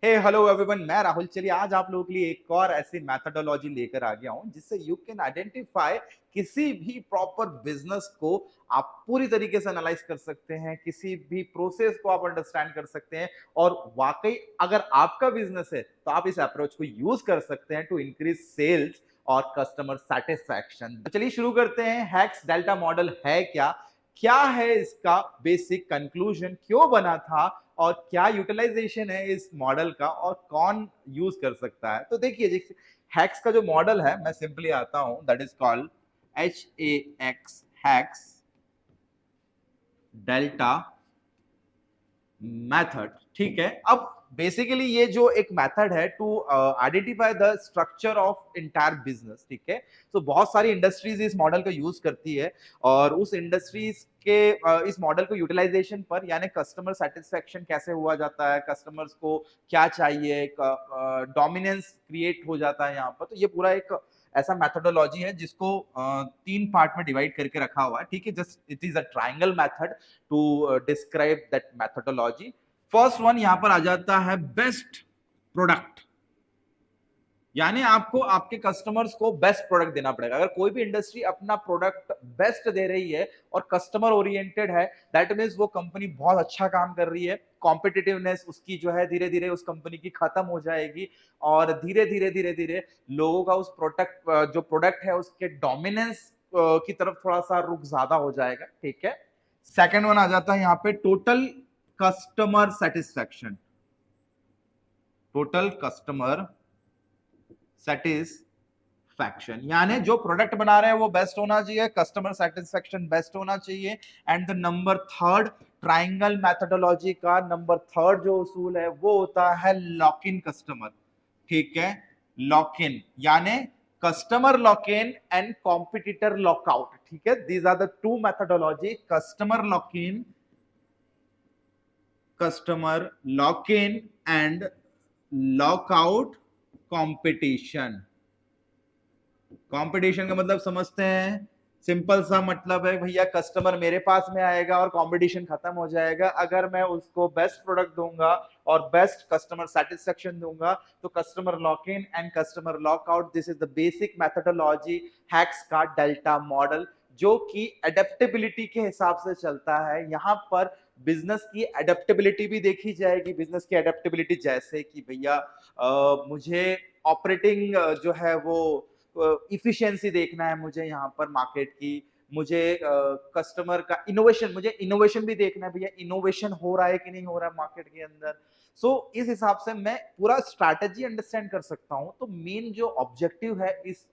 हे hello everyone, मैं राहुल। चलिए आज आप लोगों के लिए एक और ऐसी मैथडोलॉजी लेकर आ गया हूं जिससे यू कैन आइडेंटिफाई किसी भी प्रॉपर बिजनेस को आप पूरी तरीके से एनालाइज कर सकते हैं, किसी भी प्रोसेस को आप अंडरस्टैंड कर सकते हैं और वाकई अगर आपका बिजनेस है तो आप इस अप्रोच को यूज कर सकते हैं टू इंक्रीज सेल्स और कस्टमर सेटिस्फैक्शन। तो चलिए शुरू करते हैं। हैक्स डेल्टा मॉडल है क्या, क्या है इसका बेसिक कंक्लूजन, क्यों बना था और क्या यूटिलाइजेशन है इस मॉडल का और कौन यूज कर सकता है। तो देखिए, हैक्स का जो मॉडल है, मैं सिंपली आता हूं, that is called HAX, HAX delta method. ठीक है, अब बेसिकली ये जो एक मेथड है to identify the structure of entire business. ठीक है, तो बहुत सारी इंडस्ट्रीज इस मॉडल को यूज करती है और उस इंडस्ट्रीज के इस मॉडल को यूटिलाइजेशन पर, यानी कस्टमर सेटिस्फेक्शन कैसे हुआ जाता है, कस्टमर्स को क्या चाहिए, डोमिनेंस क्रिएट हो जाता है यहाँ पर। तो ये पूरा एक ऐसा मैथडोलॉजी है जिसको तीन पार्ट में डिवाइड करके रखा हुआ है। ठीक है, just it is a triangle method to describe that methodology. First one यहां पर आ जाता है बेस्ट प्रोडक्ट, यानी आपको आपके कस्टमर्स को बेस्ट प्रोडक्ट देना पड़ेगा। अगर कोई भी इंडस्ट्री अपना प्रोडक्ट बेस्ट दे रही है और कस्टमर ओरिएंटेड है, दैट मीन्स वो कंपनी बहुत अच्छा काम कर रही है। कॉम्पिटिटिवनेस उसकी जो है धीरे धीरे उस कंपनी की खत्म हो जाएगी और धीरे धीरे धीरे धीरे लोगों का उस प्रोडक्ट जो प्रोडक्ट है उसके डोमिनेंस की तरफ थोड़ा सा रुख ज्यादा हो जाएगा। ठीक है, सेकेंड वन आ जाता है यहाँ पे total customer satisfaction. Total customer satisfaction, यानी जो प्रोडक्ट बना रहे हैं वो बेस्ट होना चाहिए, कस्टमर सेटिस्फैक्शन बेस्ट होना चाहिए। And the number third, triangle methodology का नंबर थर्ड जो उसूल है वो होता है लॉक इन कस्टमर। ठीक है, लॉक इन यानी customer lock in and competitor lockout. ठीक है, these are the two methodology, customer lock in, customer lock in and lockout competition. Competition का मतलब समझते हैं, सिंपल सा मतलब है भैया, कस्टमर मेरे पास में आएगा और कंपटीशन खत्म हो जाएगा अगर मैं उसको बेस्ट प्रोडक्ट दूंगा और बेस्ट कस्टमर सेटिस्फेक्शन दूंगा। तो customer lock in and customer lock out, this is the basic methodology hacks का डेल्टा मॉडल, जो कि एडेप्टेबिलिटी के हिसाब से चलता है। यहाँ पर बिजनेस की एडेप्टेबिलिटी भी देखी जाएगी। बिजनेस की एडेप्टेबिलिटी जैसे कि भैया मुझे ऑपरेटिंग जो है वो इफिशियंसी देखना है, मुझे यहाँ पर मार्केट की, मुझे कस्टमर का इनोवेशन, मुझे इनोवेशन भी देखना है भैया, इनोवेशन हो रहा है कि नहीं हो रहा है मार्केट के अंदर। सो इस हिसाब से मैं पूरा स्ट्रैटेजी अंडरस्टैंड कर सकता हूँ। तो मेन जो ऑब्जेक्टिव है इस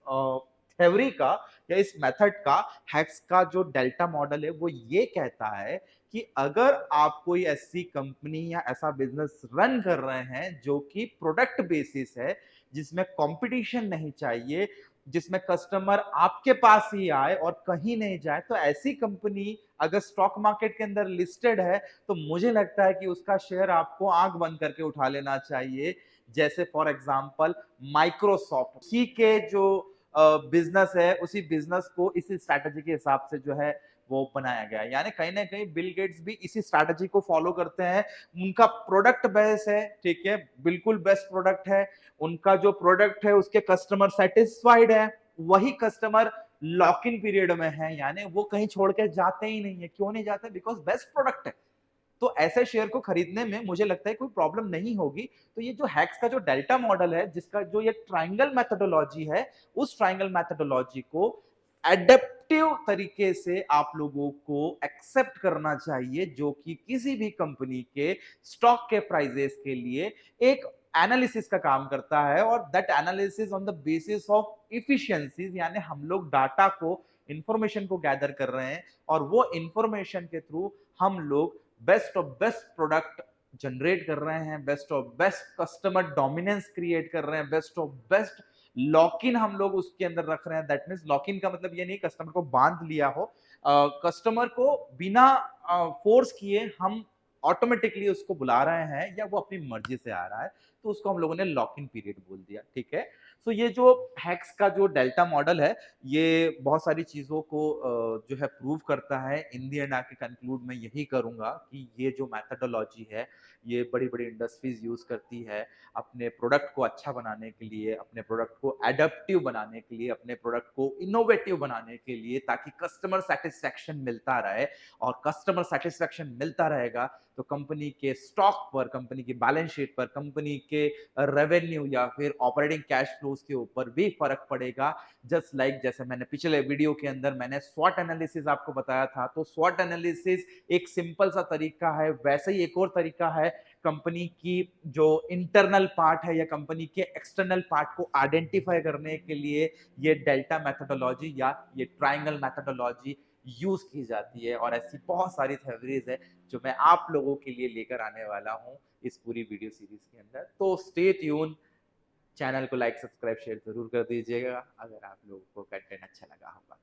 थ्योरी का या इस मेथड का, हैक्स का जो डेल्टा मॉडल है, वो ये कहता है कि अगर आप कोई ऐसी कंपनी या ऐसा बिजनेस रन कर रहे हैं जो कि प्रोडक्ट बेसिस है, जिसमें कंपटीशन नहीं चाहिए, जिसमें कस्टमर आपके पास ही आए और कहीं नहीं जाए, तो ऐसी कंपनी अगर स्टॉक मार्केट के अंदर लिस्टेड है तो मुझे लगता है कि उसका शेयर आपको आंख बंद करके उठा लेना चाहिए। जैसे फॉर एग्जांपल माइक्रोसॉफ्ट, उसी के जो बिजनेस है, उसी बिजनेस को इसी स्ट्रैटेजी के हिसाब से जो है वो बनाया गया है। यानी कहीं ना कहीं बिल गेट्स भी इसी स्ट्रैटेजी को फॉलो करते हैं। उनका प्रोडक्ट बेस है, ठीक है, बिल्कुल बेस्ट प्रोडक्ट है, उनका जो प्रोडक्ट है उसके कस्टमर सेटिस्फाइड है, वही कस्टमर लॉक इन पीरियड में है, यानी वो कहीं छोड़ के जाते ही नहीं है। क्यों नहीं जाते? बिकॉज बेस्ट प्रोडक्ट है। तो ऐसे शेयर को खरीदने में मुझे लगता है कोई प्रॉब्लम नहीं होगी। तो ये जो हैक्स का जो डेल्टा मॉडल है, जिसका जो ये ट्राइंगल मेथडोलॉजी है, उस ट्राइंगल मेथडोलॉजी को एडेप्टिव तरीके से आप लोगों को एक्सेप्ट करना चाहिए, जो कि किसी भी कंपनी के स्टॉक के प्राइजेस के लिए एक एनालिसिस का काम करता है। और that analysis on the basis of efficiencies, यानी हम लोग डाटा को, इंफॉर्मेशन को गैदर कर रहे हैं और वो इंफॉर्मेशन के थ्रू हम लोग best of best product generate कर रहे हैं, best of best customer dominance create कर रहे हैं, best of best lock in हम लोग उसके अंदर रख रहे हैं। दैट मीन्स लॉक इन का मतलब ये नहीं कस्टमर को बांध लिया हो, कस्टमर को बिना फोर्स किए हम ऑटोमेटिकली उसको बुला रहे हैं या वो अपनी मर्जी से आ रहा है, तो उसको हम लोगों ने लॉक इन पीरियड बोल दिया, ठीक है। सो ये जो हैक्स का जो डेल्टा मॉडल है, ये बहुत सारी चीजों को जो है प्रूव करता है। इन दी एंड आके कंक्लूड मैं यही करूंगा कि ये जो मैथडोलॉजी है, ये बड़ी बड़ी इंडस्ट्रीज यूज करती है अपने प्रोडक्ट को अच्छा बनाने के लिए, अपने प्रोडक्ट को एडेप्टिव बनाने के लिए, अपने प्रोडक्ट को इनोवेटिव बनाने के लिए, ताकि कस्टमर सेटिस्फेक्शन मिलता रहे। और कस्टमर सेटिस्फेक्शन मिलता रहेगा तो कंपनी के स्टॉक पर, कंपनी की बैलेंस शीट पर, कंपनी के रेवेन्यू या फिर ऑपरेटिंग कैश फ्लोज के ऊपर भी फर्क पड़ेगा। जस्ट लाइक जैसे मैंने पिछले वीडियो के अंदर मैंने स्वॉट एनालिसिस आपको बताया था, तो स्वॉट एनालिसिस एक सिंपल सा तरीका है, वैसे ही एक और तरीका है कंपनी की जो इंटरनल पार्ट है या कंपनी के एक्सटर्नल पार्ट को आइडेंटिफाई करने के लिए ये डेल्टा मेथोडोलॉजी या ये ट्रायंगल मेथोडोलॉजी यूज की जाती है। और ऐसी बहुत सारी थ्योरीज है जो मैं आप लोगों के लिए लेकर आने वाला हूं इस पूरी वीडियो सीरीज के अंदर। तो स्टे ट्यून, चैनल को लाइक सब्सक्राइब शेयर जरूर कर दीजिएगा अगर आप लोगों को कंटेंट अच्छा लगा होगा।